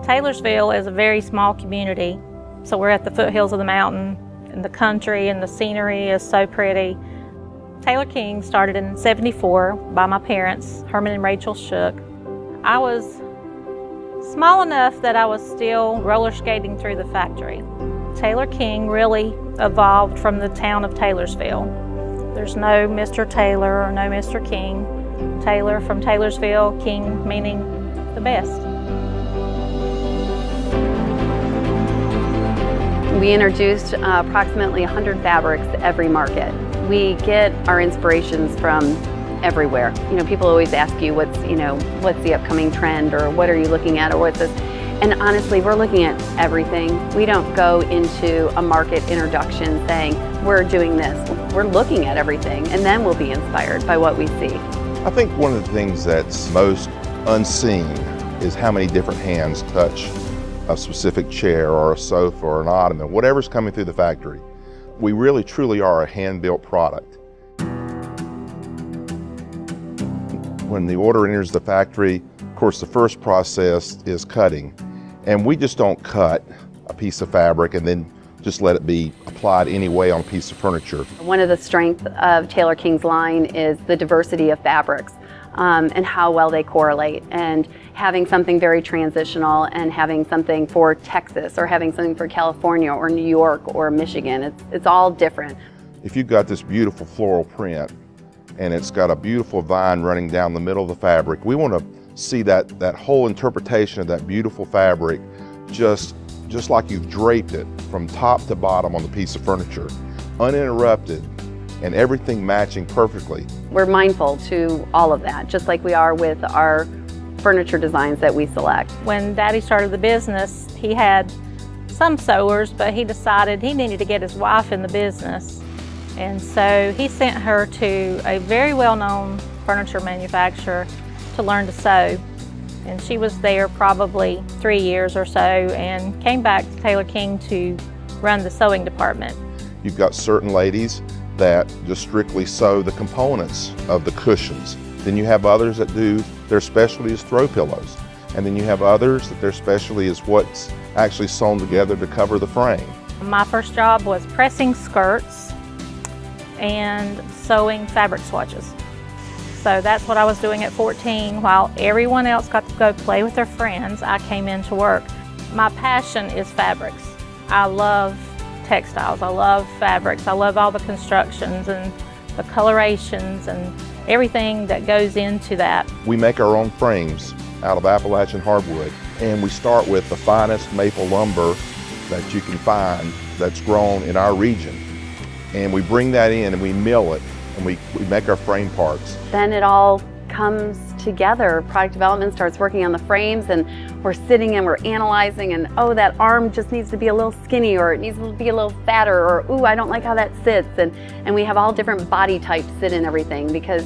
Taylorsville is a very small community, so we're at the foothills of the mountain, and the country and the scenery is so pretty. Taylor King started in '74 by my parents, Herman and Rachel Shook. I was small enough that I was still roller skating through the factory. Taylor King really evolved from the town of Taylorsville. There's no Mr. Taylor or no Mr. King. Taylor from Taylorsville, King meaning the best. We introduced approximately 100 fabrics to every market. We get our inspirations from everywhere. People always ask you what's the upcoming trend, or what are you looking at, or what's this? And honestly, we're looking at everything. We don't go into a market introduction saying, we're doing this. We're looking at everything, and then we'll be inspired by what we see. I think one of the things that's most unseen is how many different hands touch a specific chair or a sofa or an ottoman, whatever's coming through the factory. We really truly are a hand-built product. When the order enters the factory, of course the first process is cutting. And we just don't cut a piece of fabric and then just let it be applied anyway on a piece of furniture. One of the strengths of Taylor King's line is the diversity of fabrics and how well they correlate. And having something very transitional and having something for Texas or having something for California or New York or Michigan, it's all different. If you've got this beautiful floral print and it's got a beautiful vine running down the middle of the fabric, we want to see that whole interpretation of that beautiful fabric just like you've draped it from top to bottom on the piece of furniture, uninterrupted, and everything matching perfectly. We're mindful to all of that, just like we are with our furniture designs that we select. When Daddy started the business, he had some sewers, but he decided he needed to get his wife in the business. And so he sent her to a very well-known furniture manufacturer to learn to sew. And she was there probably 3 years or so and came back to Taylor King to run the sewing department. You've got certain ladies that just strictly sew the components of the cushions. Then you have others that do their specialty is throw pillows. And then you have others that their specialty is what's actually sewn together to cover the frame. My first job was pressing skirts and sewing fabric swatches. So that's what I was doing at 14. While everyone else got to go play with their friends, I came in to work. My passion is fabrics. I love textiles, I love fabrics, I love all the constructions and the colorations and everything that goes into that. We make our own frames out of Appalachian hardwood, and we start with the finest maple lumber that you can find that's grown in our region. And we bring that in and we mill it, and we make our frame parts. Then it all comes together. Product development starts working on the frames, and we're sitting and we're analyzing, and oh, that arm just needs to be a little skinny, or it needs to be a little fatter, or ooh, I don't like how that sits. And we have all different body types sit in everything, because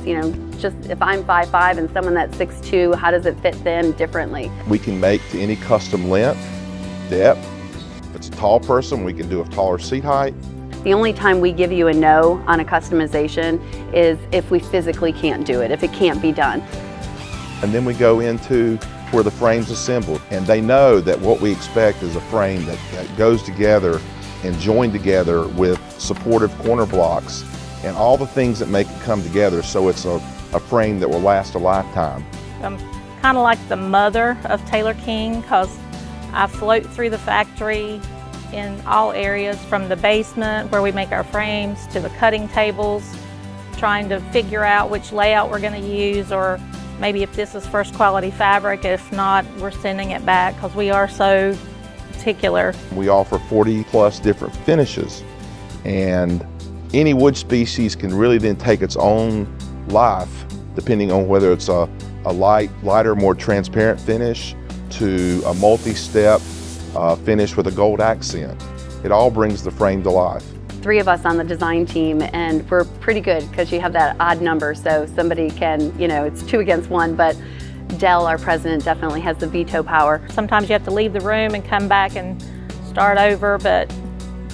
just if I'm 5'5" and someone that's 6'2", how does it fit them differently? We can make to any custom length, depth. If it's a tall person, we can do a taller seat height. The only time we give you a no on a customization is if we physically can't do it, if it can't be done. And then we go into where the frame's assembled, and they know that what we expect is a frame that goes together and joined together with supportive corner blocks and all the things that make it come together, so it's a frame that will last a lifetime. I'm kind of like the mother of Taylor King, because I float through the factory in all areas, from the basement where we make our frames to the cutting tables, trying to figure out which layout we're going to use, or maybe if this is first quality fabric. If not, we're sending it back because we are so particular. We offer 40 plus different finishes, and any wood species can really then take its own life depending on whether it's a lighter, more transparent finish to a multi-step finish with a gold accent. It all brings the frame to life. 3 of us on the design team, and we're pretty good because you have that odd number, so somebody can, it's 2 against 1, but Dell, our president, definitely has the veto power. Sometimes you have to leave the room and come back and start over, but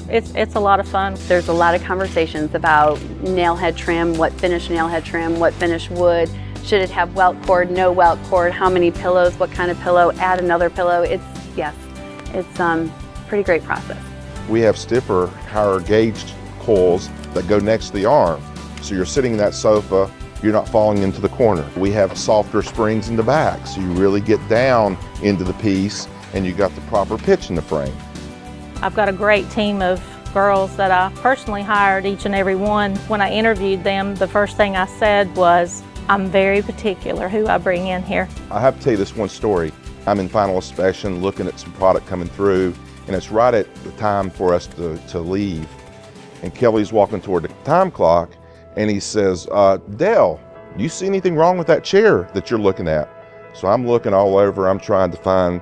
it's a lot of fun. There's a lot of conversations about nail head trim, what finish nail head trim, what finish wood, should it have welt cord, no welt cord, how many pillows, what kind of pillow, add another pillow. yes. It's pretty great process. We have stiffer, higher gauged coils that go next to the arm. So you're sitting in that sofa, you're not falling into the corner. We have softer springs in the back, so you really get down into the piece and you got the proper pitch in the frame. I've got a great team of girls that I personally hired, each and every one. When I interviewed them, the first thing I said was, I'm very particular who I bring in here. I have to tell you this one story. I'm in final inspection looking at some product coming through, and it's right at the time for us to leave. And Kelly's walking toward the time clock, and he says, Dale, do you see anything wrong with that chair that you're looking at? So I'm looking all over, I'm trying to find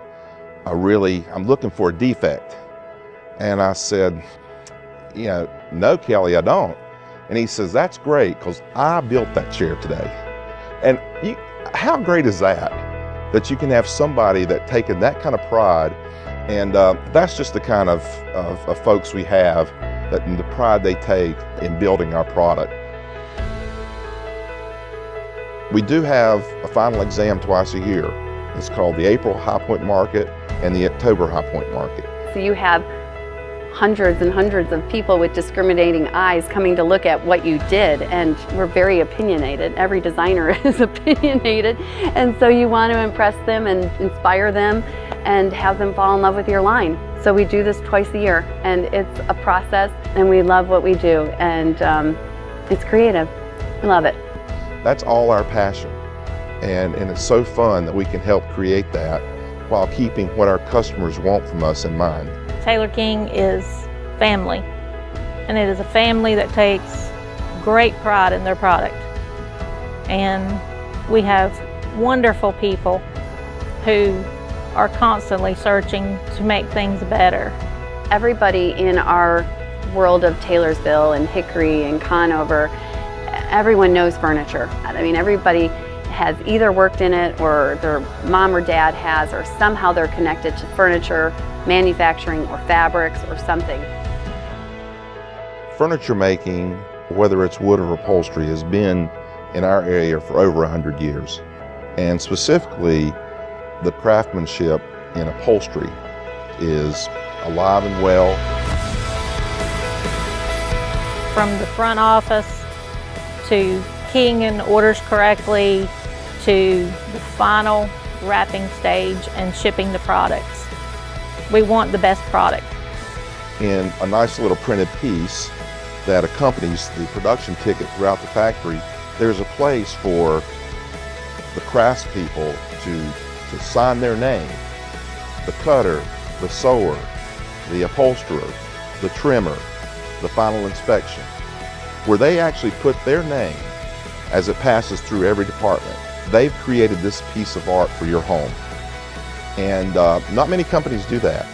I'm looking for a defect. And I said, no, Kelly, I don't. And he says, that's great, because I built that chair today. And how great is that? That you can have somebody that taken that kind of pride, and that's just the kind of folks we have, that the pride they take in building our product. We do have a final exam twice a year. It's called the April High Point Market and the October High Point Market. So you have hundreds and hundreds of people with discriminating eyes coming to look at what you did, and we're very opinionated. Every designer is opinionated, and so you want to impress them and inspire them and have them fall in love with your line. So we do this twice a year, and it's a process, and we love what we do, and it's creative. We love it. That's all our passion, and it's so fun that we can help create that while keeping what our customers want from us in mind. Taylor King is family, and it is a family that takes great pride in their product. And we have wonderful people who are constantly searching to make things better. Everybody in our world of Taylorsville and Hickory and Conover, everyone knows furniture. I mean, everybody has either worked in it, or their mom or dad has, or somehow they're connected to furniture, manufacturing, or fabrics, or something. Furniture making, whether it's wood or upholstery, has been in our area for over 100 years. And specifically, the craftsmanship in upholstery is alive and well. From the front office to keying in orders correctly to the final wrapping stage and shipping the products. We want the best product. In a nice little printed piece that accompanies the production ticket throughout the factory, there's a place for the craftspeople to sign their name. The cutter, the sewer, the upholsterer, the trimmer, the final inspection, where they actually put their name as it passes through every department. They've created this piece of art for your home. And not many companies do that.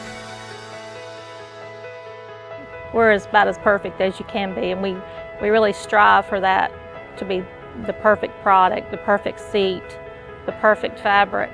We're about as perfect as you can be, and we really strive for that, to be the perfect product, the perfect seat, the perfect fabric.